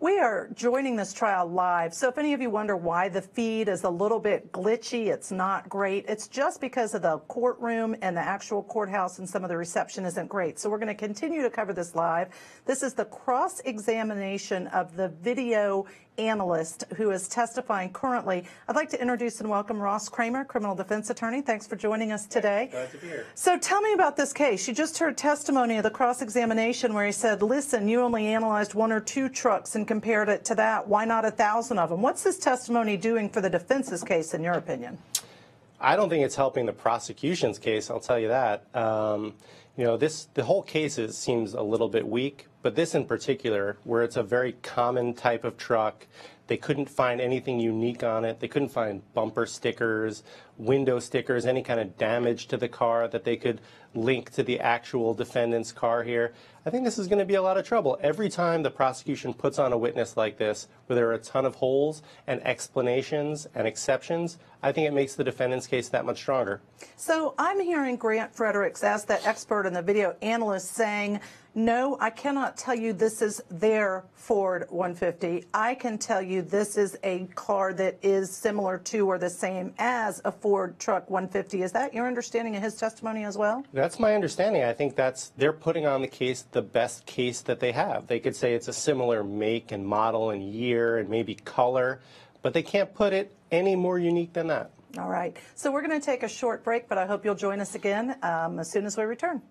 We are joining this trial live, so if any of you wonder why the feed is a little bit glitchy, it's not great, it's just because of the courtroom and the actual courthouse and some of the reception isn't great. So we're going to continue to cover this live. This is the cross-examination of the video analyst who is testifying currently. I'd like to introduce and welcome Ross Cramer, criminal defense attorney. Thanks for joining us today. Glad to be here. So tell me about this case. You just heard testimony of the cross-examination where he said, listen, you only analyzed 1 or 2 trucks and compared it to that. Why not 1,000 of them? What's this testimony doing for the defense's case, in your opinion? I don't think it's helping the prosecution's case, I'll tell you that. You know, the whole case seems a little bit weak, but this in particular, where it's a very common type of truck, they couldn't find anything unique on it. They couldn't find bumper stickers, window stickers, any kind of damage to the car that they could link to the actual defendant's car here. I think this is going to be a lot of trouble. Every time the prosecution puts on a witness like this, where there are a ton of holes and explanations and exceptions, I think it makes the defendant's case that much stronger. So I'm hearing Grant Fredericks, as the expert and the video analyst, saying, no, I cannot tell you this is their Ford 150. I can tell you this is a car that is similar to or the same as a Ford truck 150. Is that your understanding of his testimony as well? That's my understanding. I think they're putting on the case the best case that they have. They could say it's a similar make and model and year and maybe color, but they can't put it any more unique than that. All right. So we're going to take a short break, but I hope you'll join us again as soon as we return.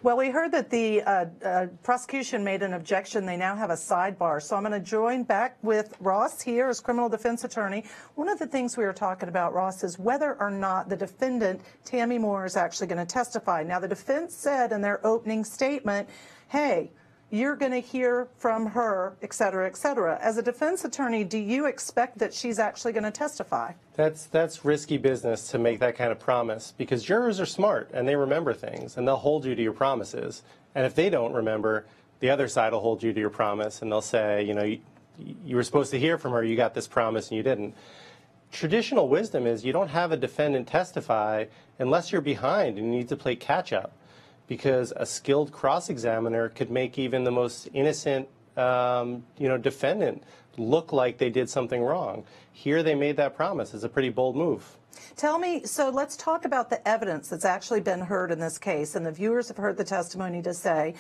Well, we heard that the prosecution made an objection. They now have a sidebar. So I'm going to join back with Ross here as criminal defense attorney. One of the things we were talking about, Ross, is whether or not the defendant, Tammy Moore, is actually going to testify. Now, the defense said in their opening statement, hey, you're going to hear from her, et cetera, et cetera. As a defense attorney, do you expect that she's actually going to testify? That's risky business to make that kind of promise, because jurors are smart and they remember things and they'll hold you to your promises. And if they don't remember, the other side will hold you to your promise and they'll say, you know, you were supposed to hear from her, you got this promise and you didn't. Traditional wisdom is you don't have a defendant testify unless you're behind and you need to play catch up, because a skilled cross-examiner could make even the most innocent defendant look like they did something wrong. Here they made that promise. It's a pretty bold move. Tell me, so let's talk about the evidence that's actually been heard in this case, and the viewers have heard the testimony to say,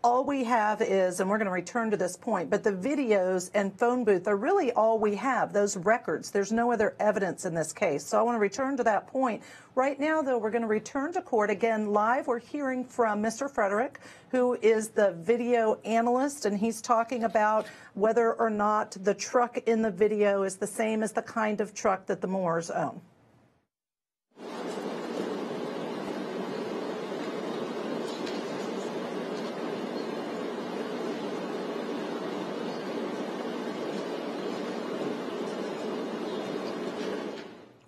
all we have is, and we're going to return to this point, but the videos and phone booth are really all we have, those records. There's no other evidence in this case. So I want to return to that point. Right now, though, we're going to return to court. Again, live, we're hearing from Mr. Frederick, who is the video analyst, and he's talking about whether or not the truck in the video is the same as the kind of truck that the Moores own.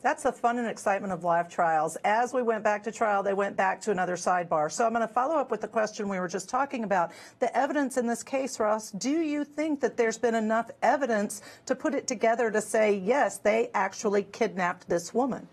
That's the fun and excitement of live trials. As we went back to trial, they went back to another sidebar. So I'm going to follow up with the question we were just talking about. The evidence in this case, Ross, do you think that there's been enough evidence to put it together to say, yes, they actually kidnapped this woman?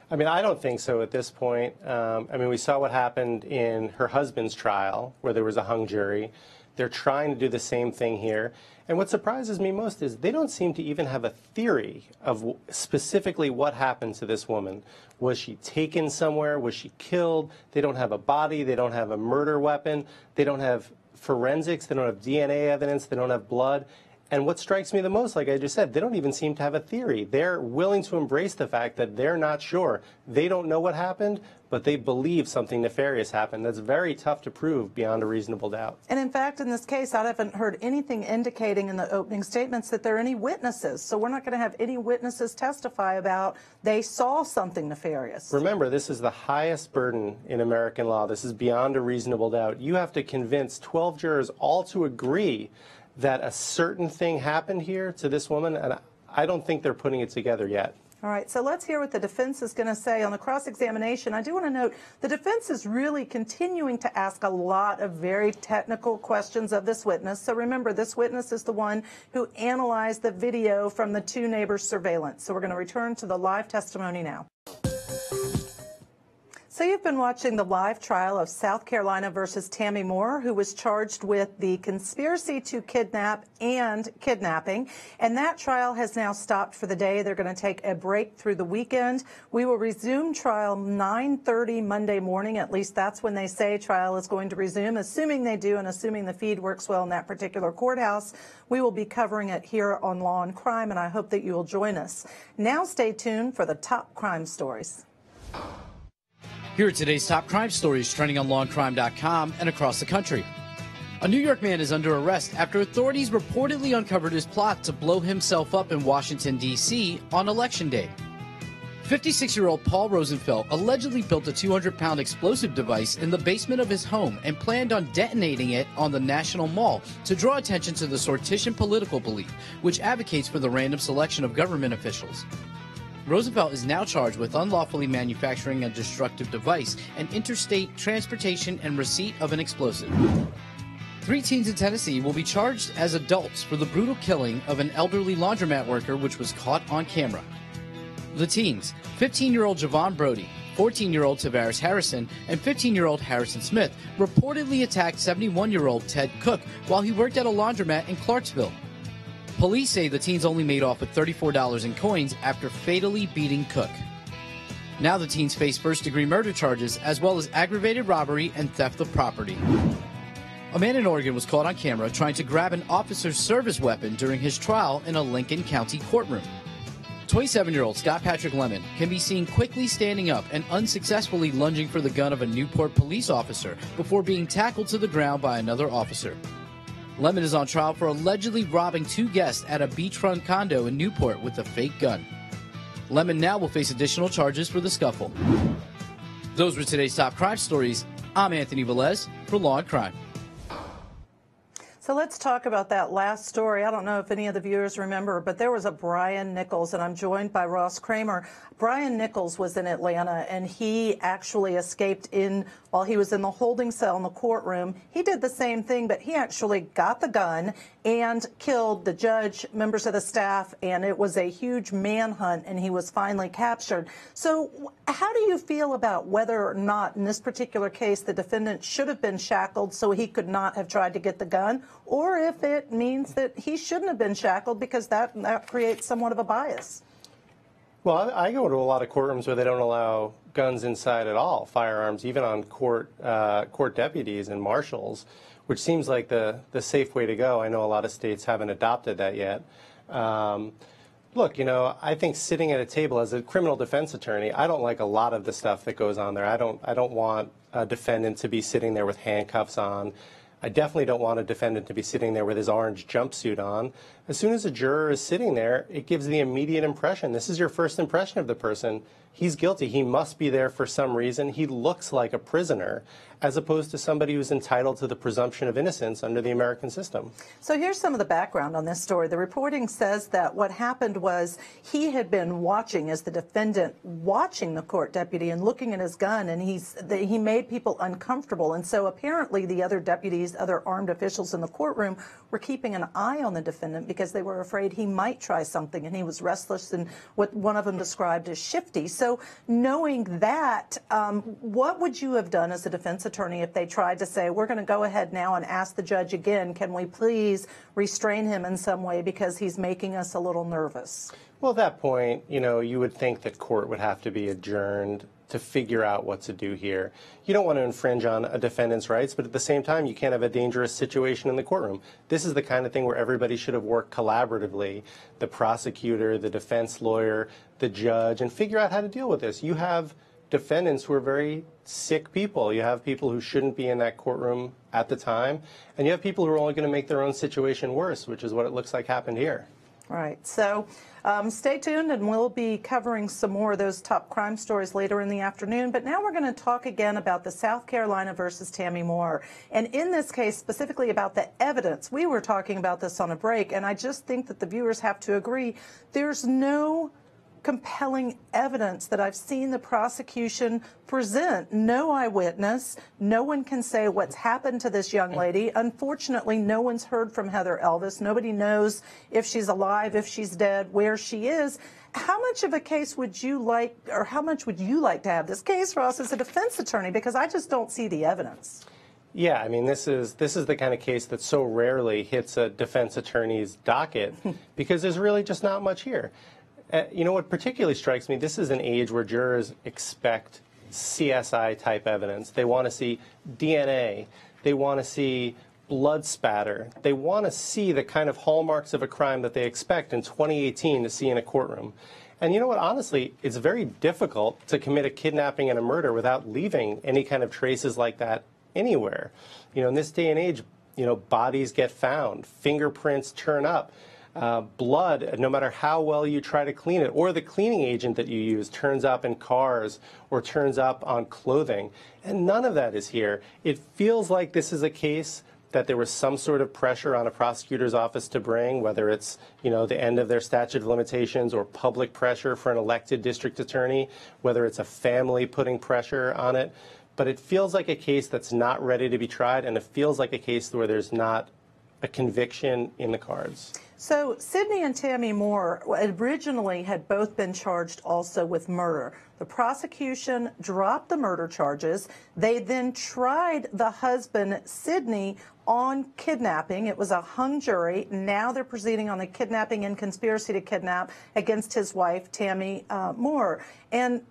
I mean, I don't think so at this point. I mean, we saw what happened in her husband's trial, where there was a hung jury. They're trying to do the same thing here. And what surprises me most is they don't seem to even have a theory of specifically what happened to this woman. Was she taken somewhere? Was she killed? They don't have a body. They don't have a murder weapon. They don't have forensics. They don't have DNA evidence. They don't have blood. And what strikes me the most, like I just said, they don't even seem to have a theory. They're willing to embrace the fact that they're not sure. They don't know what happened, but they believe something nefarious happened. That's very tough to prove beyond a reasonable doubt. And in fact, in this case, I haven't heard anything indicating in the opening statements that there are any witnesses. So we're not going to have any witnesses testify about they saw something nefarious. Remember, this is the highest burden in American law. This is beyond a reasonable doubt. You have to convince 12 jurors all to agree that a certain thing happened here to this woman, and I don't think they're putting it together yet. All right, so let's hear what the defense is going to say on the cross-examination. I do want to note the defense is really continuing to ask a lot of very technical questions of this witness. So remember, this witness is the one who analyzed the video from the 2 neighbors' surveillance. So we're going to return to the live testimony now. So you've been watching the live trial of South Carolina versus Tammy Moore, who was charged with the conspiracy to kidnap and kidnapping. And that trial has now stopped for the day. They're going to take a break through the weekend. We will resume trial 9:30 Monday morning. At least that's when they say trial is going to resume. Assuming they do and assuming the feed works well in that particular courthouse, we will be covering it here on Law and Crime, and I hope that you will join us. Now stay tuned for the top crime stories. Here are today's top crime stories trending on Law&Crime.com and across the country. A New York man is under arrest after authorities reportedly uncovered his plot to blow himself up in Washington, D.C. on Election Day. 56-year-old Paul Rosenfeld allegedly built a 200-pound explosive device in the basement of his home and planned on detonating it on the National Mall to draw attention to the Sortition political belief, which advocates for the random selection of government officials. Roosevelt is now charged with unlawfully manufacturing a destructive device and interstate transportation and receipt of an explosive. 3 teens in Tennessee will be charged as adults for the brutal killing of an elderly laundromat worker, which was caught on camera. The teens, 15-year-old Javon Brody, 14-year-old Tavares Harrison, and 15-year-old Harrison Smith, reportedly attacked 71-year-old Ted Cook while he worked at a laundromat in Clarksville. Police say the teens only made off with $34 in coins after fatally beating Cook. Now the teens face first-degree murder charges as well as aggravated robbery and theft of property. A man in Oregon was caught on camera trying to grab an officer's service weapon during his trial in a Lincoln County courtroom. 27-year-old Scott Patrick Lemon can be seen quickly standing up and unsuccessfully lunging for the gun of a Newport police officer before being tackled to the ground by another officer. Lemon is on trial for allegedly robbing 2 guests at a beachfront condo in Newport with a fake gun. Lemon now will face additional charges for the scuffle. Those were today's top crime stories. I'm Anthony Velez for Law and Crime. So let's talk about that last story. I don't know if any of the viewers remember, but there was a Brian Nichols, and I'm joined by Ross Cramer. Brian Nichols was in Atlanta, and he actually escaped while he was in the holding cell in the courtroom. He did the same thing, but he actually got the gun and killed the judge, members of the staff, and it was a huge manhunt, and he was finally captured. So how do you feel about whether or not, in this particular case, the defendant should have been shackled so he could not have tried to get the gun, or if it means that he shouldn't have been shackled because that creates somewhat of a bias? Well, I go to a lot of courtrooms where they don't allow guns inside at all, firearms, even on court deputies and marshals, which seems like the safe way to go. I know a lot of states haven't adopted that yet. Look, I think sitting at a table as a criminal defense attorney, I don't like a lot of the stuff that goes on there. I don't want a defendant to be sitting there with handcuffs on. I definitely don't want a defendant to be sitting there with his orange jumpsuit on. As soon as a juror is sitting there, it gives the immediate impression. This is your first impression of the person. He's guilty. He must be there for some reason. He looks like a prisoner, as opposed to somebody who's entitled to the presumption of innocence under the American system. So here's some of the background on this story. The reporting says that what happened was he had been watching, as the defendant, watching the court deputy and looking at his gun, and he made people uncomfortable. And so apparently the other deputies, other armed officials in the courtroom, were keeping an eye on the defendant because they were afraid he might try something, and he was restless and what one of them described as shifty. So knowing that, what would you have done as a defense attorney if they tried to say, we're going to go ahead now and ask the judge again, can we please restrain him in some way because he's making us a little nervous? Well, at that point, you would think that court would have to be adjourned to figure out what to do here. You don't want to infringe on a defendant's rights, but at the same time, you can't have a dangerous situation in the courtroom. This is the kind of thing where everybody should have worked collaboratively, the prosecutor, the defense lawyer, the judge, and figure out how to deal with this. You have defendants who are very sick people. You have people who shouldn't be in that courtroom at the time, and you have people who are only going to make their own situation worse, which is what it looks like happened here. Right. So stay tuned, and we'll be covering some more of those top crime stories later in the afternoon. But now we're going to talk again about the South Carolina versus Tammy Moore. And in this case, specifically about the evidence. We were talking about this on a break, and I just think that the viewers have to agree. There's no compelling evidence that I've seen the prosecution present. No eyewitness. No one can say what's happened to this young lady. Unfortunately, no one's heard from Heather Elvis. Nobody knows if she's alive, if she's dead, where she is. How much of a case would you like, or how much would you like to have this case, Ross, as a defense attorney? Because I just don't see the evidence. Yeah, I mean, this is the kind of case that so rarely hits a defense attorney's docket because there's really just not much here. You know what particularly strikes me? This is an age where jurors expect CSI type evidence. They want to see DNA. They want to see blood spatter. They want to see the kind of hallmarks of a crime that they expect in 2018 to see in a courtroom. And you know what? Honestly, it's very difficult to commit a kidnapping and a murder without leaving any kind of traces like that anywhere. You know, in this day and age, you know, bodies get found, fingerprints turn up, blood, no matter how well you try to clean it, or the cleaning agent that you use turns up in cars or turns up on clothing. And none of that is here. It feels like this is a case that there was some sort of pressure on a prosecutor's office to bring, whether it's, you know, the end of their statute of limitations or public pressure for an elected district attorney, whether it's a family putting pressure on it. But it feels like a case that's not ready to be tried, and it feels like a case where there's not a conviction in the cards. So Sidney and Tammy Moore originally had both been charged also with murder. The prosecution dropped the murder charges. They then tried the husband, Sidney, on kidnapping. It was a hung jury. Now they're proceeding on the kidnapping and conspiracy to kidnap against his wife, Tammy Moore. And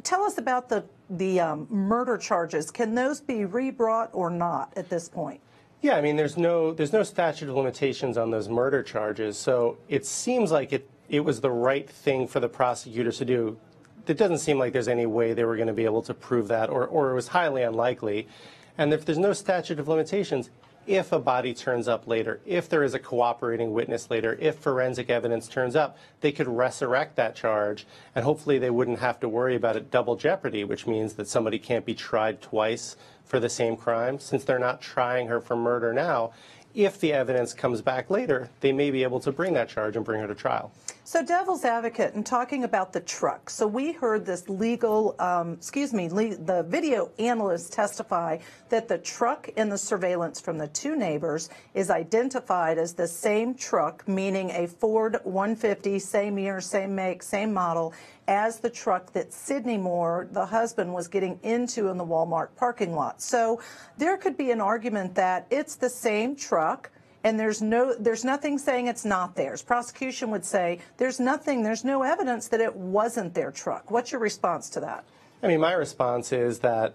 tell us about the murder charges. Can those be rebrought or not at this point? Yeah, I mean, there's no statute of limitations on those murder charges, so it seems like it was the right thing for the prosecutors to do. It doesn't seem like there's any way they were going to be able to prove that, or it was highly unlikely. And if there's no statute of limitations, if a body turns up later, if there is a cooperating witness later, if forensic evidence turns up, they could resurrect that charge, and hopefully they wouldn't have to worry about it double jeopardy, which means that somebody can't be tried twice for the same crime. Since they're not trying her for murder now, if the evidence comes back later, they may be able to bring that charge and bring her to trial. So devil's advocate, in talking about the truck, so we heard this the video analyst testify that the truck in the surveillance from the two neighbors is identified as the same truck, meaning a Ford 150, same year, same make, same model, as the truck that Sidney Moore, the husband, was getting into in the Walmart parking lot. So there could be an argument that it's the same truck, and there's nothing saying it's not theirs. Prosecution would say there's no evidence that it wasn't their truck. What's your response to that? I mean, my response is that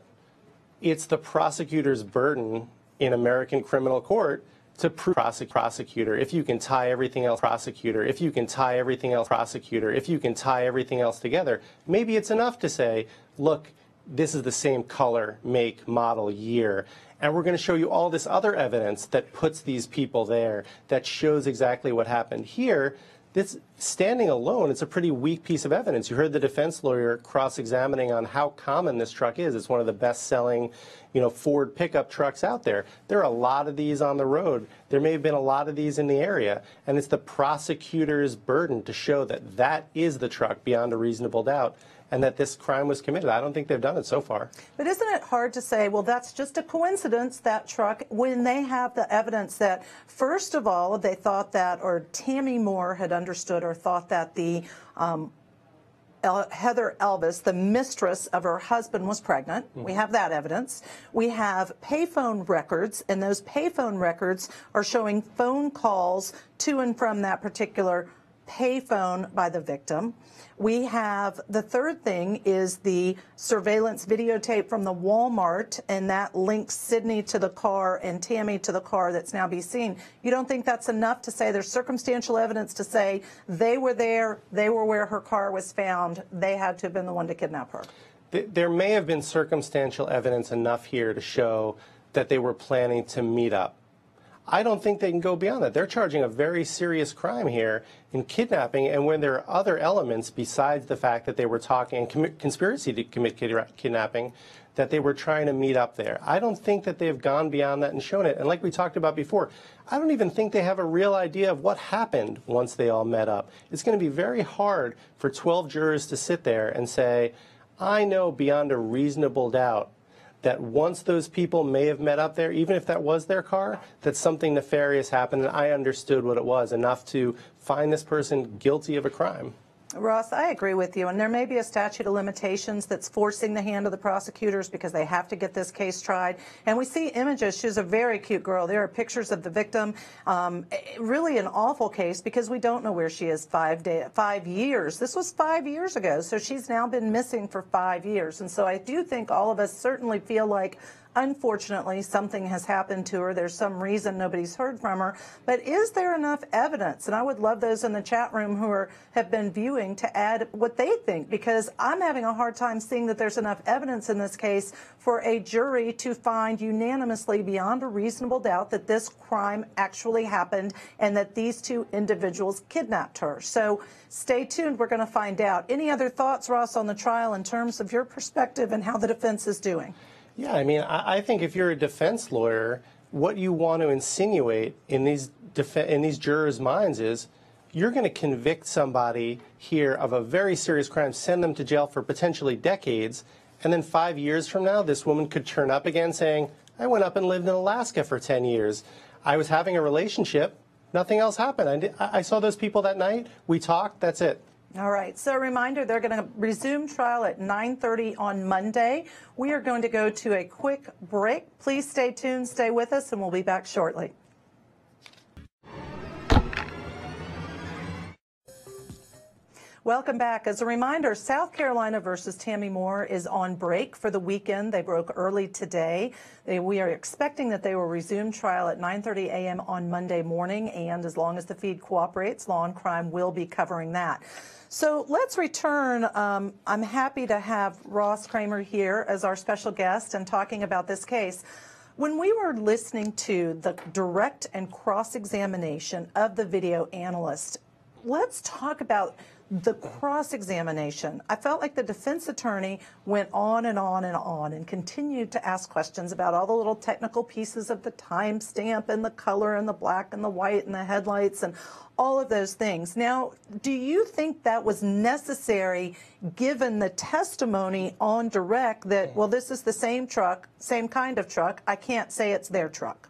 it's the prosecutor's burden in American criminal court to prove prosecutor. If you can tie everything else, prosecutor. If you can tie everything else, prosecutor. If you can tie everything else together, maybe it's enough to say, look, this is the same color, make, model, year. And we're going to show you all this other evidence that puts these people there, that shows exactly what happened. Here, this standing alone, it's a pretty weak piece of evidence. You heard the defense lawyer cross-examining on how common this truck is. It's one of the best-selling, Ford pickup trucks out there. There are a lot of these on the road. There may have been a lot of these in the area. And it's the prosecutor's burden to show that that is the truck beyond a reasonable doubt, and that this crime was committed. I don't think they've done it so far. But isn't it hard to say, well, that's just a coincidence, that truck, when they have the evidence that, first of all, they thought that, or Tammy Moore had understood or thought that the Heather Elvis, the mistress of her husband, was pregnant. We have that evidence. We have payphone records, and those payphone records are showing phone calls to and from that particular payphone by the victim. We have the third thing is the surveillance videotape from the Walmart, and that links Sidney to the car and Tammy to the car that's now being seen. You don't think that's enough to say there's circumstantial evidence to say they were there, they were where her car was found, they had to have been the one to kidnap her? There may have been circumstantial evidence enough here to show that they were planning to meet up. I don't think they can go beyond that. They're charging a very serious crime here in kidnapping, and when there are other elements besides the fact that they were talking, conspiracy to commit kidnapping, that they were trying to meet up there. I don't think that they've gone beyond that and shown it. And like we talked about before, I don't even think they have a real idea of what happened once they all met up. It's going to be very hard for 12 jurors to sit there and say, I know beyond a reasonable doubt that once those people may have met up there, even if that was their car, that something nefarious happened, and I understood what it was enough to find this person guilty of a crime. Ross, I agree with you, and there may be a statute of limitations that's forcing the hand of the prosecutors because they have to get this case tried. And we see images. She's a very cute girl. There are pictures of the victim. Really an awful case because we don't know where she is 5 years. This was 5 years ago, so she's now been missing for 5 years. And so I do think all of us certainly feel like, unfortunately, something has happened to her. There's some reason nobody's heard from her. But is there enough evidence? And I would love those in the chat room who have been viewing to add what they think, because I'm having a hard time seeing that there's enough evidence in this case for a jury to find unanimously beyond a reasonable doubt that this crime actually happened and that these two individuals kidnapped her. So stay tuned. We're going to find out. Any other thoughts, Ross, on the trial in terms of your perspective and how the defense is doing? Yeah, I mean, I think if you're a defense lawyer, what you want to insinuate in these jurors' minds is you're going to convict somebody here of a very serious crime, send them to jail for potentially decades, and then 5 years from now, this woman could turn up again saying, I went up and lived in Alaska for 10 years. I was having a relationship. Nothing else happened. I saw those people that night. We talked. That's it. All right. So a reminder, they're going to resume trial at 9:30 on Monday. We are going to go to a quick break. Please stay tuned, stay with us, and we'll be back shortly. Welcome back. As a reminder, South Carolina versus Tammy Moore is on break for the weekend. They broke early today. We are expecting that they will resume trial at 9:30 a.m. on Monday morning, and as long as the feed cooperates, Law&Crime will be covering that. So let's return. I'm happy to have Ross Cramer here as our special guest and talking about this case. When we were listening to the direct and cross-examination of the video analyst, let's talk about the cross-examination. I felt like the defense attorney went on and on and on and continued to ask questions about all the little technical pieces of the timestamp and the color and the black and the white and the headlights and all of those things. Now, do you think that was necessary given the testimony on direct that, well, this is the same truck, same kind of truck, I can't say it's their truck?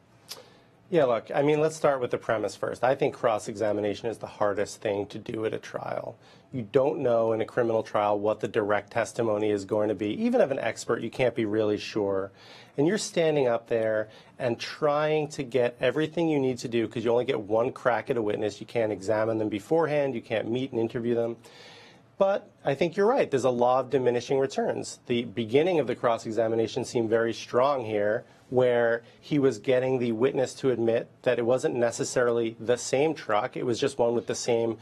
Yeah, look, I mean, let's start with the premise first. I think cross-examination is the hardest thing to do at a trial. You don't know in a criminal trial what the direct testimony is going to be. Even of an expert, you can't be really sure. And you're standing up there and trying to get everything you need to do because you only get one crack at a witness. You can't examine them beforehand. You can't meet and interview them. But I think you're right. There's a law of diminishing returns. The beginning of the cross-examination seemed very strong here, where he was getting the witness to admit that it wasn't necessarily the same truck. It was just one with the same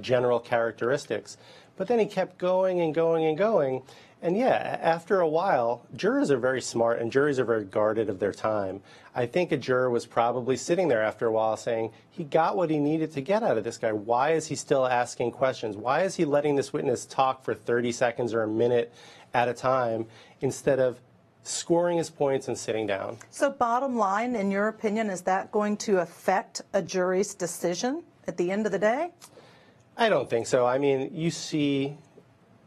general characteristics. But then he kept going and going and going. And yeah, after a while, jurors are very smart and juries are very guarded of their time. I think a juror was probably sitting there after a while saying, he got what he needed to get out of this guy. Why is he still asking questions? Why is he letting this witness talk for 30 seconds or a minute at a time instead of scoring his points and sitting down? So bottom line, in your opinion, is that going to affect a jury's decision at the end of the day? I don't think so. I mean, you see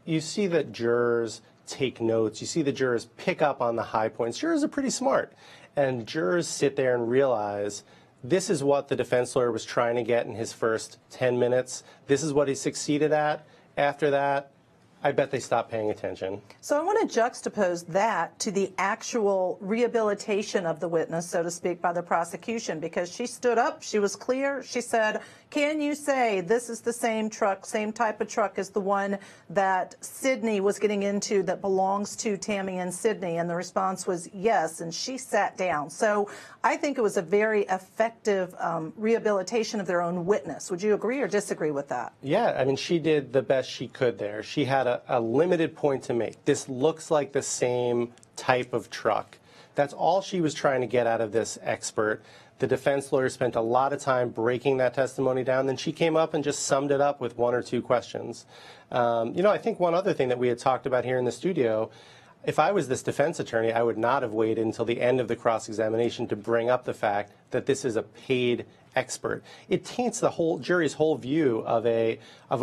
that jurors take notes. You see the jurors pick up on the high points. Jurors are pretty smart. And jurors sit there and realize this is what the defense lawyer was trying to get in his first 10 minutes. This is what he succeeded at. After that, I bet they stopped paying attention. So I want to juxtapose that to the actual rehabilitation of the witness, so to speak, by the prosecution, because she stood up, she was clear, she said, can you say this is the same truck, same type of truck as the one that Sydney was getting into that belongs to Tammy and Sydney? And the response was yes, and she sat down. So I think it was a very effective rehabilitation of their own witness. Would you agree or disagree with that? Yeah, I mean, she did the best she could there. She had a limited point to make. This looks like the same type of truck. That's all she was trying to get out of this expert. The defense lawyer spent a lot of time breaking that testimony down. Then she came up and just summed it up with one or two questions. I think one other thing that we had talked about here in the studio, if I was this defense attorney, I would not have waited until the end of the cross-examination to bring up the fact that this is a paid expert. It taints the whole jury's whole view of a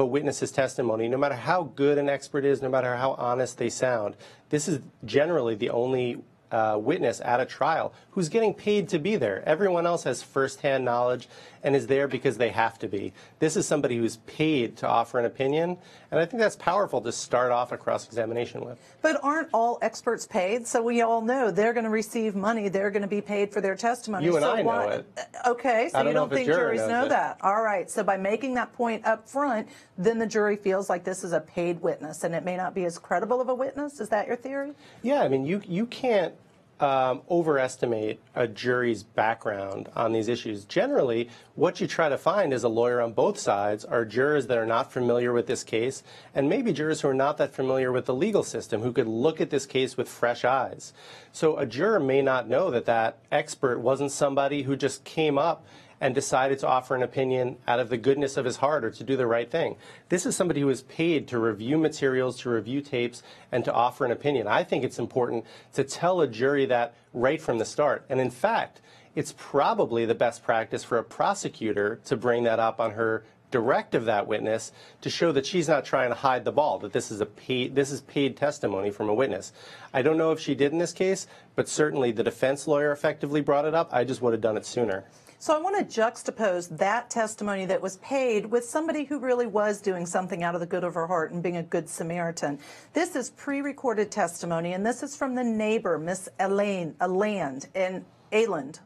witness's testimony. No matter how good an expert is, no matter how honest they sound, this is generally the only witness at a trial who's getting paid to be there. Everyone else has firsthand knowledge and is there because they have to be. This is somebody who's paid to offer an opinion, and I think that's powerful to start off a cross-examination with. But aren't all experts paid? So we all know they're going to receive money. They're going to be paid for their testimony. You and so I know it. Okay, so you don't think juries know it. that. All right, so by making that point up front, then the jury feels like this is a paid witness, and it may not be as credible of a witness. Is that your theory? Yeah, I mean, you can't overestimate a jury's background on these issues. Generally, what you try to find as a lawyer on both sides are jurors that are not familiar with this case, and maybe jurors who are not that familiar with the legal system, who could look at this case with fresh eyes. So a juror may not know that that expert wasn't somebody who just came up and decided to offer an opinion out of the goodness of his heart or to do the right thing. This is somebody who is paid to review materials, to review tapes, and to offer an opinion. I think it's important to tell a jury that right from the start. And in fact, it's probably the best practice for a prosecutor to bring that up on her direct of that witness to show that she's not trying to hide the ball, that this is paid testimony from a witness. I don't know if she did in this case, but certainly the defense lawyer effectively brought it up. I just would have done it sooner. So I want to juxtapose that testimony that was paid with somebody who really was doing something out of the good of her heart and being a good Samaritan. This is pre-recorded testimony, and this is from the neighbor, Miss Ayland.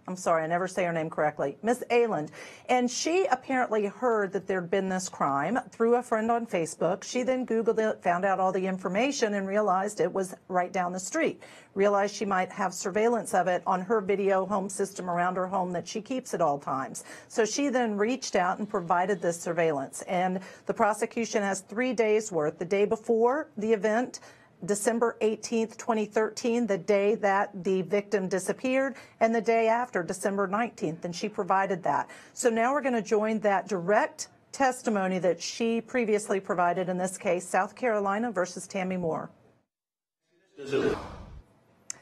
I'm sorry, I never say her name correctly. Miss Ayland. And she apparently heard that there'd been this crime through a friend on Facebook. She then Googled it, found out all the information, and realized it was right down the street. Realized she might have surveillance of it on her video home system around her home that she keeps at all times. So she then reached out and provided this surveillance. And the prosecution has 3 days worth. The day before the event, December 18th, 2013, the day that the victim disappeared, and the day after, December 19th, and she provided that. So now we're going to join that direct testimony that she previously provided in this case, South Carolina versus Tammy Moore.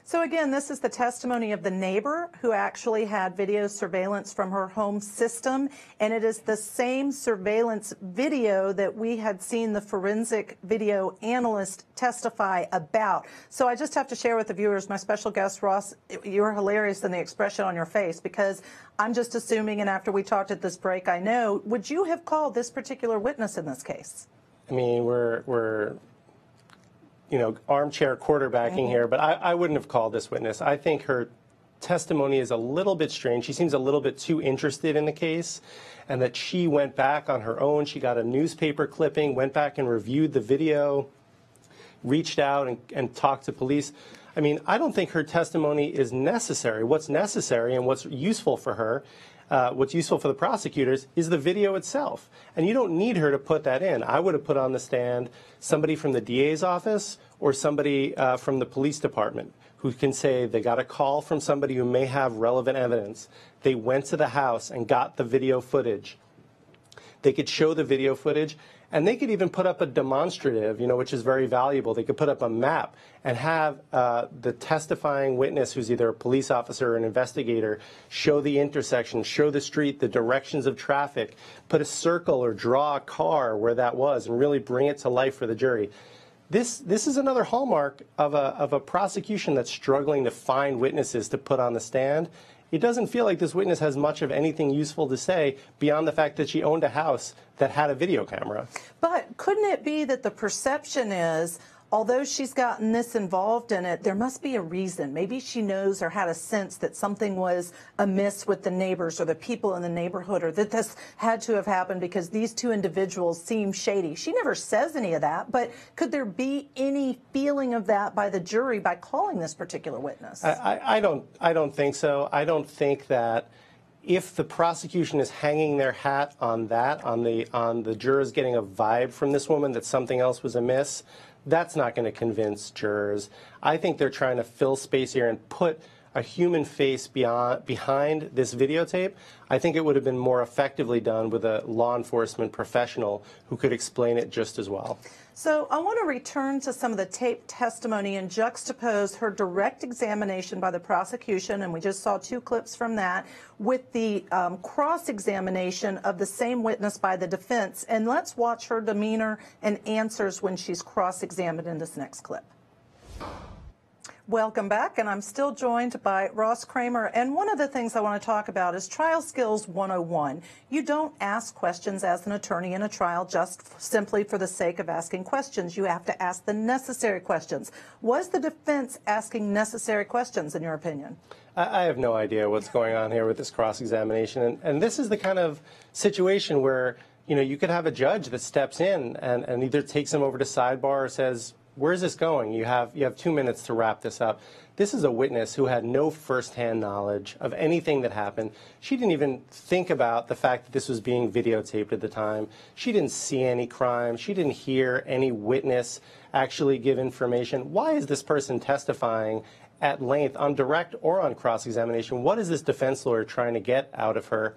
So again, this is the testimony of the neighbor who actually had video surveillance from her home system, and it is the same surveillance video that we had seen the forensic video analyst testify about. So I just have to share with the viewers, my special guest, Ross, you're hilarious in the expression on your face, because I'm just assuming, and after we talked at this break, I know, would you have called this particular witness in this case? I mean, we're armchair quarterbacking here, but I wouldn't have called this witness. I think her testimony is a little bit strange. She seems a little bit too interested in the case, and that she went back on her own. She got a newspaper clipping, went back and reviewed the video, reached out and talked to police. I mean, I don't think her testimony is necessary. What's necessary and what's useful for her, what's useful for the prosecutors, is the video itself. And you don't need her to put that in. I would have put on the stand somebody from the DA's office or somebody from the police department who can say they got a call from somebody who may have relevant evidence. They went to the house and got the video footage. They could show the video footage, and they could even put up a demonstrative, which is very valuable. They could put up a map and have the testifying witness, who's either a police officer or an investigator, show the intersection, show the street, the directions of traffic, put a circle or draw a car where that was, and really bring it to life for the jury. This is another hallmark of a prosecution that's struggling to find witnesses to put on the stand. It doesn't feel like this witness has much of anything useful to say beyond the fact that she owned a house that had a video camera. But couldn't it be that the perception is, although she's gotten this involved in it, there must be a reason. Maybe she knows or had a sense that something was amiss with the neighbors or the people in the neighborhood, or that this had to have happened because these two individuals seem shady. She never says any of that, but could there be any feeling of that by the jury by calling this particular witness? I don't think so. I don't think that if the prosecution is hanging their hat on that, on the jurors getting a vibe from this woman that something else was amiss, that's not going to convince jurors. I think they're trying to fill space here and put a human face behind this videotape. I think it would have been more effectively done with a law enforcement professional who could explain it just as well. So I want to return to some of the tape testimony and juxtapose her direct examination by the prosecution, and we just saw 2 clips from that, with the cross-examination of the same witness by the defense. And let's watch her demeanor and answers when she's cross-examined in this next clip. Welcome back, and I'm still joined by Ross Cramer. And one of the things I want to talk about is Trial Skills 101. You don't ask questions as an attorney in a trial just simply for the sake of asking questions. You have to ask the necessary questions. Was the defense asking necessary questions, in your opinion? I have no idea what's going on here with this cross-examination. And this is the kind of situation where, you could have a judge that steps in and either takes him over to sidebar or says, where's this going? You have 2 minutes to wrap this up. This is a witness who had no firsthand knowledge of anything that happened. She didn't even think about the fact that this was being videotaped at the time. She didn't see any crime. She didn't hear any witness actually give information. Why is this person testifying at length on direct or on cross-examination? What is this defense lawyer trying to get out of her?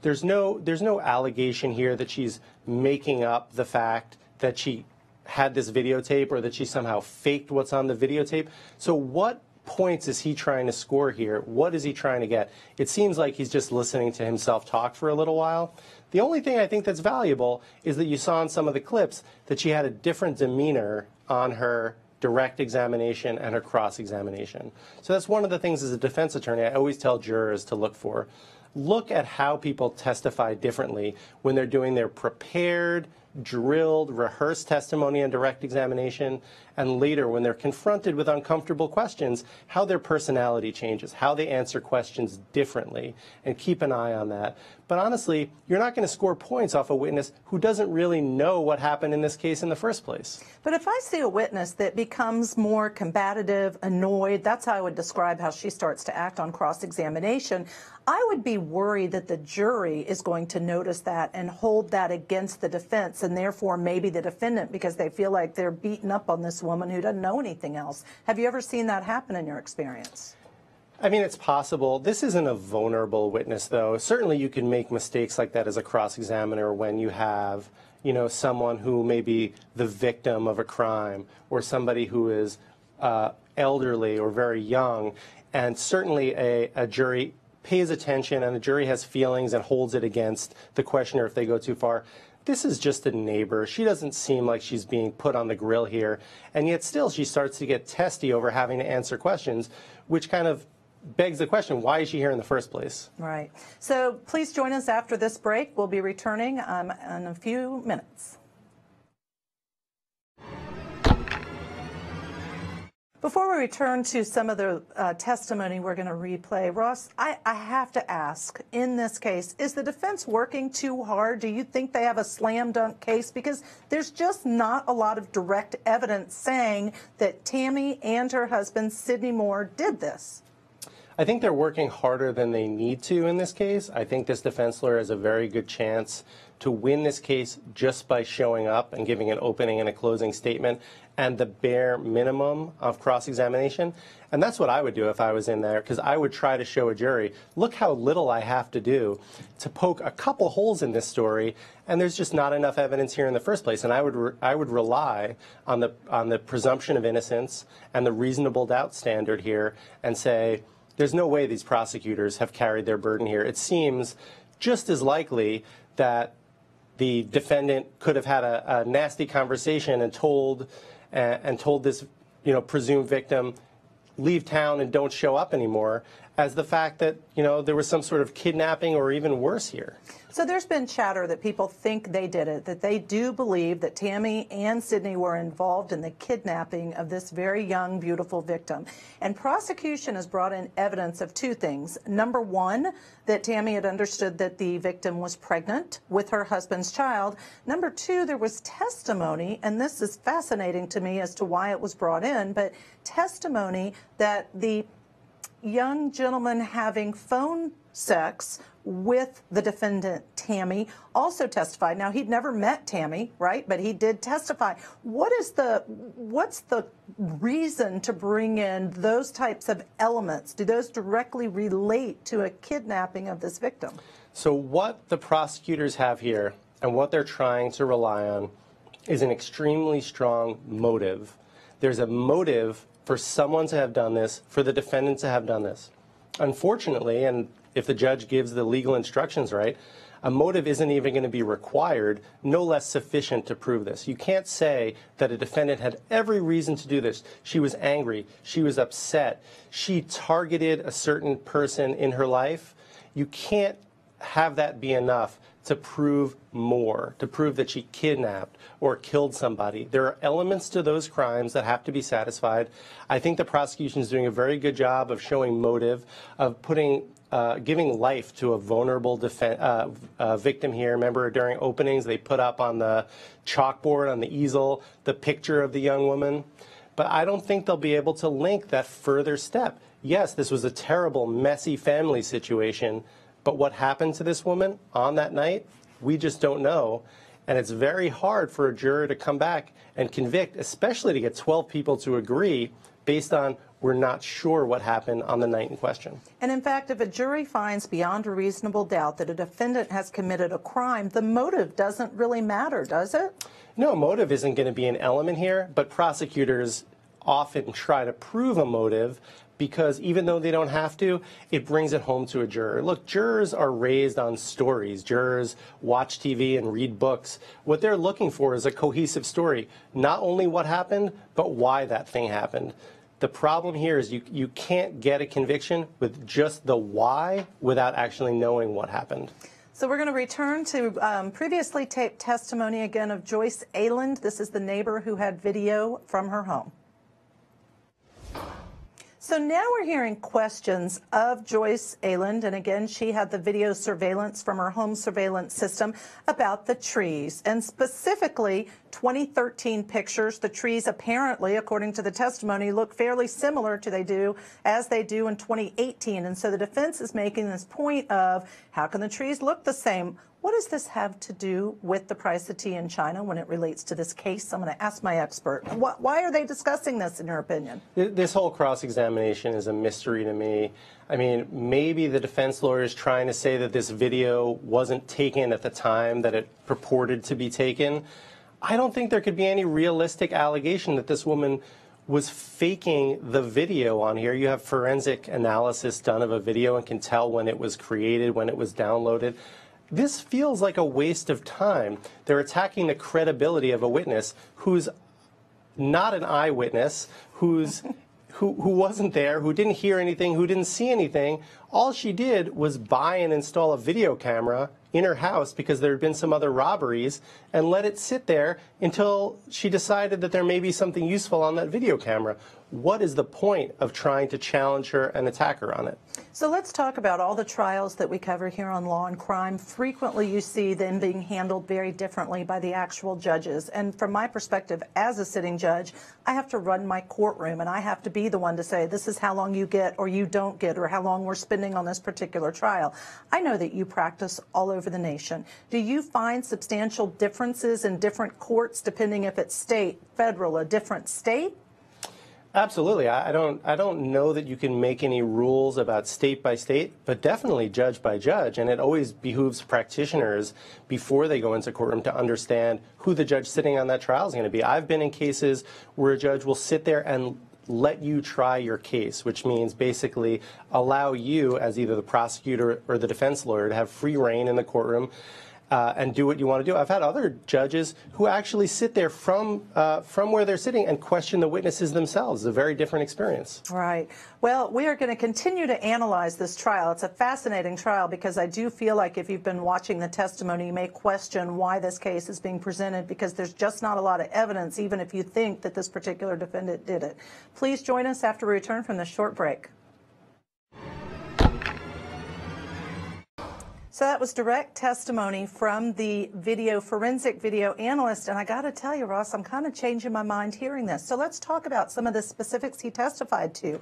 There's no allegation here that she's making up the fact that she had this videotape or that she somehow faked what's on the videotape. So what points is he trying to score here? What is he trying to get? It seems like he's just listening to himself talk for a little while. The only thing I think that's valuable is that you saw in some of the clips that she had a different demeanor on her direct examination and her cross-examination. So that's one of the things as a defense attorney I always tell jurors to look for. Look at how people testify differently when they're doing their prepared, drilled, rehearsed testimony and direct examination, and later when they're confronted with uncomfortable questions, how their personality changes, how they answer questions differently, and keep an eye on that. But honestly, you're not going to score points off a witness who doesn't really know what happened in this case in the first place. But if I see a witness that becomes more combative, annoyed, that's how I would describe how she starts to act on cross-examination, I would be worried that the jury is going to notice that and hold that against the defense, and therefore maybe the defendant, because they feel like they're beating up on this woman who doesn't know anything else. Have you ever seen that happen in your experience? I mean, it's possible. This isn't a vulnerable witness, though. Certainly you can make mistakes like that as a cross-examiner when you have, someone who may be the victim of a crime or somebody who is elderly or very young. And certainly a jury pays attention and the jury has feelings and holds it against the questioner if they go too far. This is just a neighbor. She doesn't seem like she's being put on the grill here. And yet still she starts to get testy over having to answer questions, which kind of begs the question, why is she here in the first place? Right. So please join us after this break. We'll be returning in a few minutes. Before we return to some of the testimony we're going to replay, Ross, I have to ask, in this case, is the defense working too hard? Do you think they have a slam dunk case? Because there's just not a lot of direct evidence saying that Tammy and her husband, Sidney Moore, did this. I think they're working harder than they need to in this case. I think this defense lawyer has a very good chance to win this case just by showing up and giving an opening and a closing statement and the bare minimum of cross-examination. And that's what I would do if I was in there, because I would try to show a jury, look how little I have to do to poke a couple holes in this story, and there's just not enough evidence here in the first place. And I would rely on the presumption of innocence and the reasonable doubt standard here and say, there's no way these prosecutors have carried their burden here. It seems just as likely that the defendant could have had a nasty conversation and told this, presumed victim, leave town and don't show up anymore, as the fact that, there was some sort of kidnapping or even worse here. So there's been chatter that people think they did it, that they do believe that Tammy and Sidney were involved in the kidnapping of this very young, beautiful victim. And prosecution has brought in evidence of two things. Number one, that Tammy had understood that the victim was pregnant with her husband's child. Number two, there was testimony, and this is fascinating to me as to why it was brought in, but testimony that the young gentleman having phone sex with the defendant, Tammy, also testified. Now, he'd never met Tammy, right? But he did testify. What's the reason to bring in those types of elements? Do those directly relate to a kidnapping of this victim? So what the prosecutors have here and what they're trying to rely on is an extremely strong motive. There's a motive for someone to have done this, for the defendant to have done this. Unfortunately, and if the judge gives the legal instructions right, A motive isn't even going to be required, no less sufficient to prove this. You can't say that a defendant had every reason to do this. She was angry. She was upset. She targeted a certain person in her life. You can't have that be enough to prove more, to prove that she kidnapped or killed somebody. There are elements to those crimes that have to be satisfied. I think the prosecution is doing a very good job of showing motive, of giving life to a vulnerable victim here. Remember, during openings, they put up on the chalkboard, on the easel, the picture of the young woman. But I don't think they'll be able to link that further step. Yes, this was a terrible, messy family situation, but what happened to this woman on that night, we just don't know. And it's very hard for a juror to come back and convict, especially to get 12 people to agree based on we're not sure what happened on the night in question. And in fact, if a jury finds beyond a reasonable doubt that a defendant has committed a crime, the motive doesn't really matter, does it? No, motive isn't going to be an element here, but prosecutors often try to prove a motive because even though they don't have to, it brings it home to a juror. Look, jurors are raised on stories. Jurors watch TV and read books. What they're looking for is a cohesive story, not only what happened, but why that thing happened. The problem here is you can't get a conviction with just the why without actually knowing what happened. So we're going to return to previously taped testimony again of Joyce Ayland. This is the neighbor who had video from her home. So now we're hearing questions of Joyce Ayland, and again, she had the video surveillance from her home surveillance system about the trees, and specifically 2013 pictures. The trees apparently, according to the testimony, look fairly similar to as they do in 2018, and so the defense is making this point of how can the trees look the same? What does this have to do with the price of tea in China when it relates to this case? I'm going to ask my expert. Why are they discussing this, in your opinion? This whole cross-examination is a mystery to me. I mean, maybe the defense lawyer is trying to say that this video wasn't taken at the time that it purported to be taken. I don't think there could be any realistic allegation that this woman was faking the video on here. You have forensic analysis done of a video and can tell when it was created, when it was downloaded. This feels like a waste of time. They're attacking the credibility of a witness who's not an eyewitness, who wasn't there, who didn't hear anything, who didn't see anything. All she did was buy and install a video camera in her house because there had been some other robberies and let it sit there until she decided that there may be something useful on that video camera. What is the point of trying to challenge her and attack her on it? So let's talk about all the trials that we cover here on Law and Crime. Frequently you see them being handled very differently by the actual judges. And from my perspective as a sitting judge, I have to run my courtroom and I have to be the one to say this is how long you get or you don't get or how long we're spending on this particular trial. I know that you practice all over the nation. Do you find substantial differences in different courts depending if it's state, federal, a different state? Absolutely. I don't know that you can make any rules about state by state, but definitely judge by judge. And it always behooves practitioners before they go into courtroom to understand who the judge sitting on that trial is going to be. I've been in cases where a judge will sit there and let you try your case, which means basically allow you as either the prosecutor or the defense lawyer to have free reign in the courtroom and do what you want to do. I've had other judges who actually sit there from where they're sitting and question the witnesses themselves. It's a very different experience. Right. Well, we are going to continue to analyze this trial. It's a fascinating trial because I do feel like if you've been watching the testimony, you may question why this case is being presented because there's just not a lot of evidence, even if you think that this particular defendant did it. Please join us after we return from this short break. So that was direct testimony from the forensic video analyst. And I got to tell you, Ross, I'm kind of changing my mind hearing this. So let's talk about some of the specifics he testified to.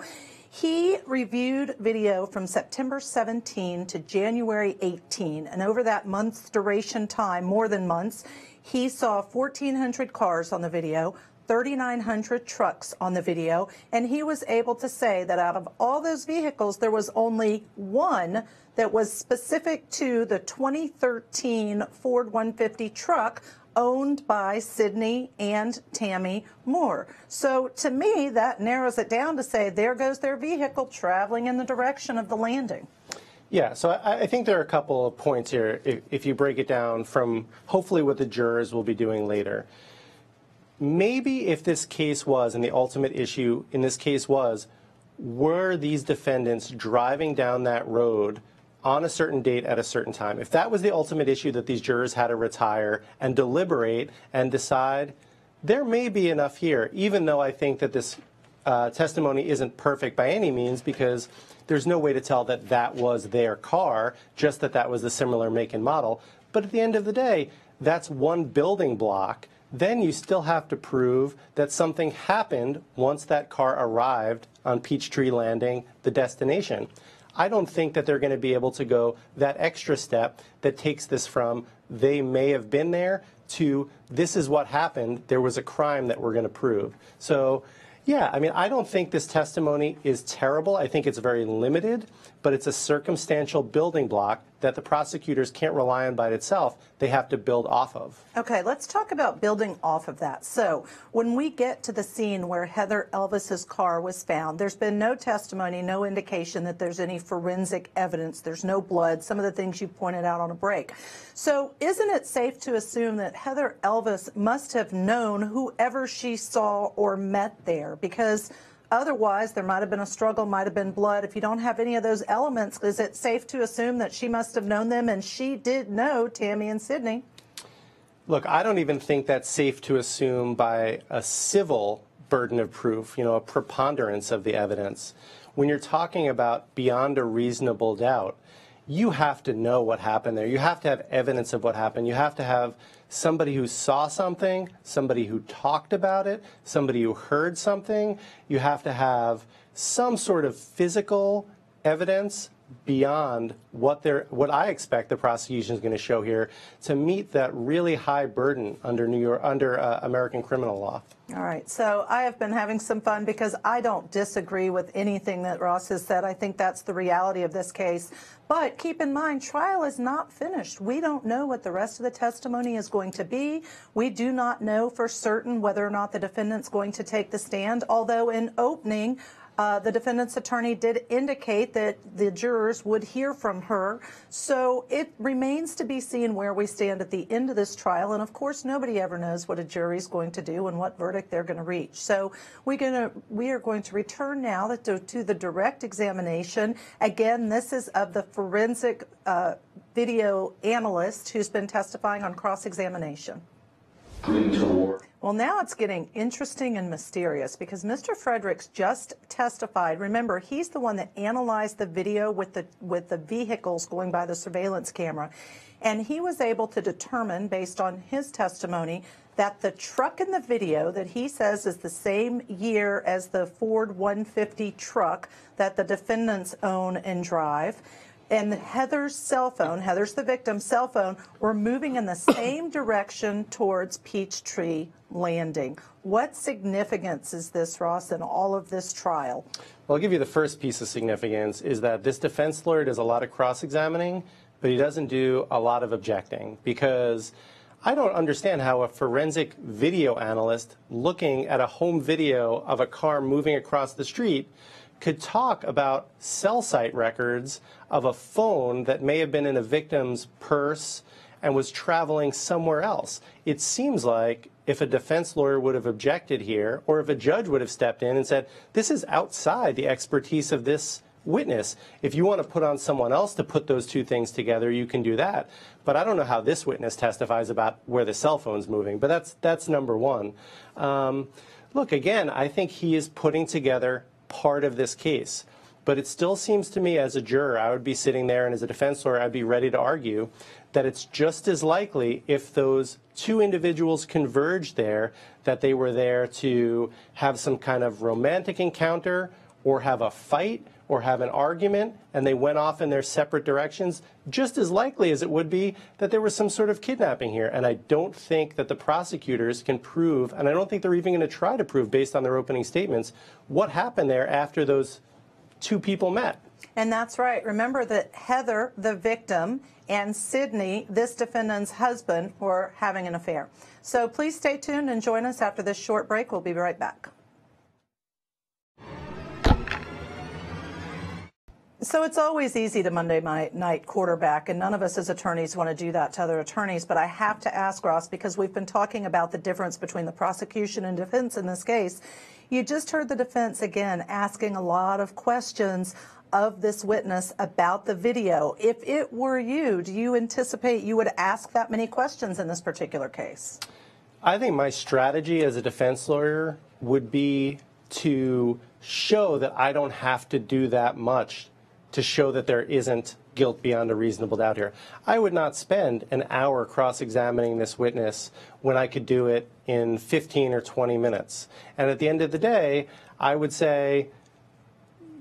He reviewed video from September 17 to January 18. And over that month's duration time, more than months, he saw 1,400 cars on the video, 3,900 trucks on the video. And he was able to say that out of all those vehicles, there was only one that was specific to the 2013 Ford 150 truck owned by Sydney and Tammy Moore. So to me, that narrows it down to say there goes their vehicle traveling in the direction of the landing. Yeah, so I think there are a couple of points here if you break it down from hopefully what the jurors will be doing later. Maybe if this case was, and the ultimate issue in this case was, were these defendants driving down that road on a certain date at a certain time? If that was the ultimate issue that these jurors had to retire and deliberate and decide, there may be enough here, even though I think that this testimony isn't perfect by any means, because there's no way to tell that that was their car, just that that was a similar make and model. But at the end of the day, that's one building block. Then you still have to prove that something happened once that car arrived on Peachtree Landing, the destination. I don't think that they're going to be able to go that extra step that takes this from they may have been there to this is what happened, there was a crime that we're going to prove. So, yeah, I mean, I don't think this testimony is terrible. I think it's very limited, but it's a circumstantial building block that the prosecutors can't rely on by itself. They have to build off of. Okay, let's talk about building off of that. So when we get to the scene where Heather Elvis's car was found, there's been no testimony, no indication that there's any forensic evidence. There's no blood, some of the things you pointed out on a break. So isn't it safe to assume that Heather Elvis must have known whoever she saw or met there? Because otherwise, there might have been a struggle, might have been blood. If you don't have any of those elements, is it safe to assume that she must have known them, and she did know Tammy and Sydney? Look, I don't even think that's safe to assume by a civil burden of proof, a preponderance of the evidence. When you're talking about beyond a reasonable doubt, you have to know what happened there. You have to have evidence of what happened. You have to have somebody who saw something, somebody who talked about it, somebody who heard something. You have to have some sort of physical evidence beyond what I expect the prosecution is going to show here to meet that really high burden under American criminal law. All right, so I have been having some fun because I don't disagree with anything that Ross has said. I think that's the reality of this case. But keep in mind, trial is not finished. We don't know what the rest of the testimony is going to be. We do not know for certain whether or not the defendant's going to take the stand, although in opening, the defendant's attorney did indicate that the jurors would hear from her. So it remains to be seen where we stand at the end of this trial. And of course, nobody ever knows what a jury's going to do and what verdict they're going to reach. So we are going to return now to the direct examination. Again, this is of the forensic video analyst who's been testifying on cross-examination. Well, now it's getting interesting and mysterious because Mr. Fredericks just testified. Remember, he's the one that analyzed the video with the vehicles going by the surveillance camera. And he was able to determine, based on his testimony, that the truck in the video that he says is the same year as the Ford 150 truck that the defendants own and drive, and Heather's cell phone, Heather's the victim's cell phone, were moving in the same direction towards Peachtree Landing. What significance is this, Ross, in all of this trial? Well, I'll give you the first piece of significance is that this defense lawyer does a lot of cross-examining, but he doesn't do a lot of objecting, because I don't understand how a forensic video analyst looking at a home video of a car moving across the street could talk about cell site records of a phone that may have been in a victim's purse and was traveling somewhere else. It seems like if a defense lawyer would have objected here, or if a judge would have stepped in and said, this is outside the expertise of this witness. If you want to put on someone else to put those two things together, you can do that. But I don't know how this witness testifies about where the cell phone's moving. But that's number one. Look, again, I think he is putting together part of this case. But it still seems to me as a juror, I would be sitting there, and as a defense lawyer, I'd be ready to argue that it's just as likely if those two individuals converged there that they were there to have some kind of romantic encounter or have a fight or have an argument, and they went off in their separate directions, just as likely as it would be that there was some sort of kidnapping here. And I don't think that the prosecutors can prove, and I don't think they're even going to try to prove based on their opening statements, what happened there after those two people met. And that's right. Remember that Heather, the victim, and Sydney, this defendant's husband, were having an affair. So please stay tuned and join us after this short break. We'll be right back. So it's always easy to Monday night quarterback, and none of us as attorneys want to do that to other attorneys. But I have to ask, Ross, because we've been talking about the difference between the prosecution and defense in this case. You just heard the defense again asking a lot of questions of this witness about the video. If it were you, do you anticipate you would ask that many questions in this particular case? I think my strategy as a defense lawyer would be to show that I don't have to do that much to show that there isn't guilt beyond a reasonable doubt here. I would not spend an hour cross-examining this witness when I could do it in 15 or 20 minutes. And at the end of the day, I would say,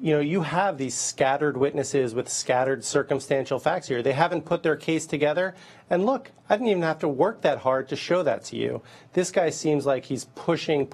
you know, you have these scattered witnesses with scattered circumstantial facts here. They haven't put their case together. And look, I didn't even have to work that hard to show that to you. This guy seems like he's pushing.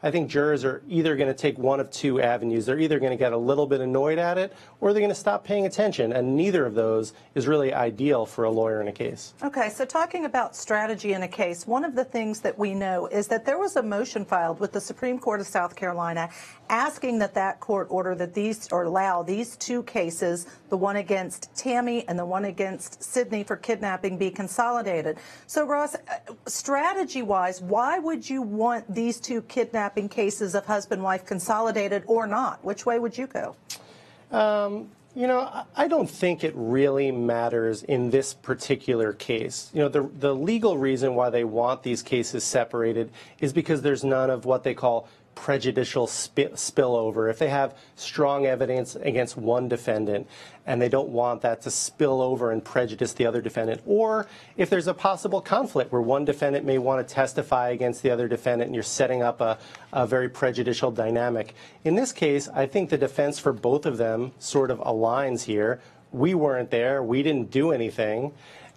I think jurors are either going to take one of two avenues. They're either going to get a little bit annoyed at it, or they're going to stop paying attention. And neither of those is really ideal for a lawyer in a case. Okay, so talking about strategy in a case, one of the things that we know is that there was a motion filed with the Supreme Court of South Carolina asking that court order that allow these two cases, the one against Tammy and the one against Sydney for kidnapping, be consolidated. So, Ross, strategy-wise, why would you want these two kidnapping cases of husband-wife consolidated or not? Which way would you go? You know, I don't think it really matters in this particular case. You know, the legal reason why they want these cases separated is because there's none of what they call prejudicial spillover. If they have strong evidence against one defendant and they don't want that to spill over and prejudice the other defendant, or if there's a possible conflict where one defendant may want to testify against the other defendant and you're setting up a very prejudicial dynamic. In this case, I think the defense for both of them sort of aligns here. We weren't there. We didn't do anything.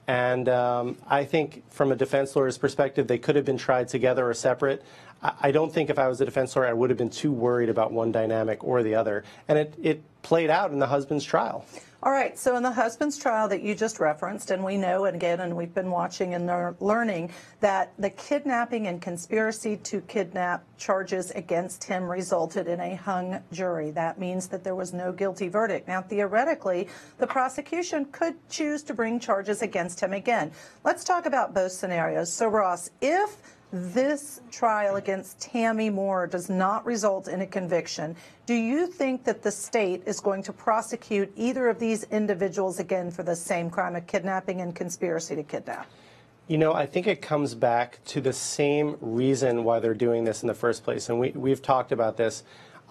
And I think from a defense lawyer's perspective, they could have been tried together or separate. I don't think if I was a defense lawyer, I would have been too worried about one dynamic or the other. And it played out in the husband's trial. All right. So in the husband's trial that you just referenced, and we know, and again, and we've been watching and learning that the kidnapping and conspiracy to kidnap charges against him resulted in a hung jury. That means that there was no guilty verdict. Now, theoretically, the prosecution could choose to bring charges against him again. Let's talk about both scenarios. So, Ross, if this trial against Tammy Moore does not result in a conviction, do you think that the state is going to prosecute either of these individuals again for the same crime of kidnapping and conspiracy to kidnap? You know, I think it comes back to the same reason why they're doing this in the first place. And we've talked about this.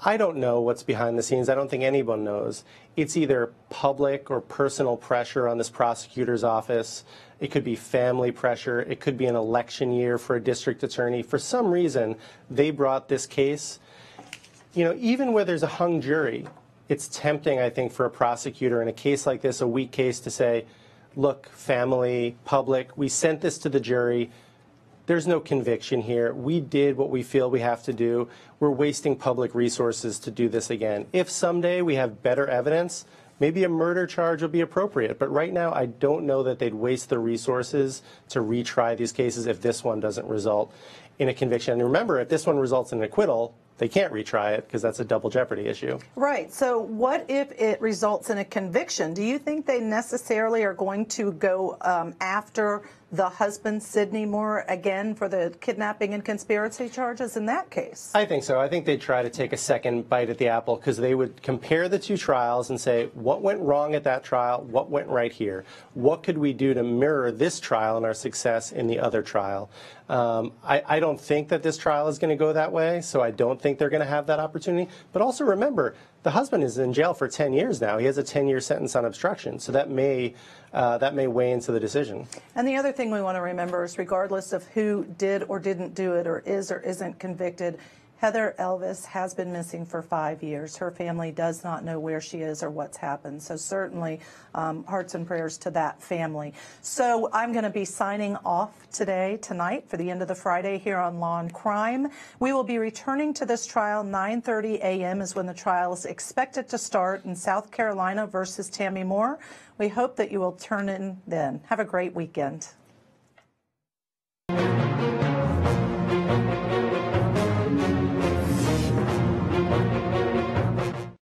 I don't know what's behind the scenes. I don't think anyone knows. It's either public or personal pressure on this prosecutor's office. It could be family pressure. It could be an election year for a district attorney. For some reason, they brought this case. You know, even where there's a hung jury, it's tempting, I think, for a prosecutor in a case like this, a weak case, to say, look, family, public, we sent this to the jury. There's no conviction here. We did what we feel we have to do. We're wasting public resources to do this again. If someday we have better evidence, maybe a murder charge will be appropriate. But right now, I don't know that they'd waste the resources to retry these cases if this one doesn't result in a conviction. And remember, if this one results in an acquittal, they can't retry it because that's a double jeopardy issue. Right. So what if it results in a conviction? Do you think they necessarily are going to go after the husband, Sydney Moore, again for the kidnapping and conspiracy charges in that case? I think so. I think they'd try to take a second bite at the apple because they would compare the two trials and say, what went wrong at that trial? What went right here? What could we do to mirror this trial and our success in the other trial? I don't think that this trial is going to go that way, so I don't think they're going to have that opportunity. But also remember, the husband is in jail for 10 years now. He has a 10-year sentence on obstruction, so that may weigh into the decision. And the other thing we want to remember is regardless of who did or didn't do it or isn't convicted, Heather Elvis has been missing for 5 years. Her family does not know where she is or what's happened. So certainly hearts and prayers to that family. So I'm going to be signing off tonight for the end of the Friday here on Law & Crime. We will be returning to this trial. 9:30 a.m. is when the trial is expected to start in South Carolina versus Tammy Moore. We hope that you will turn in then. Have a great weekend.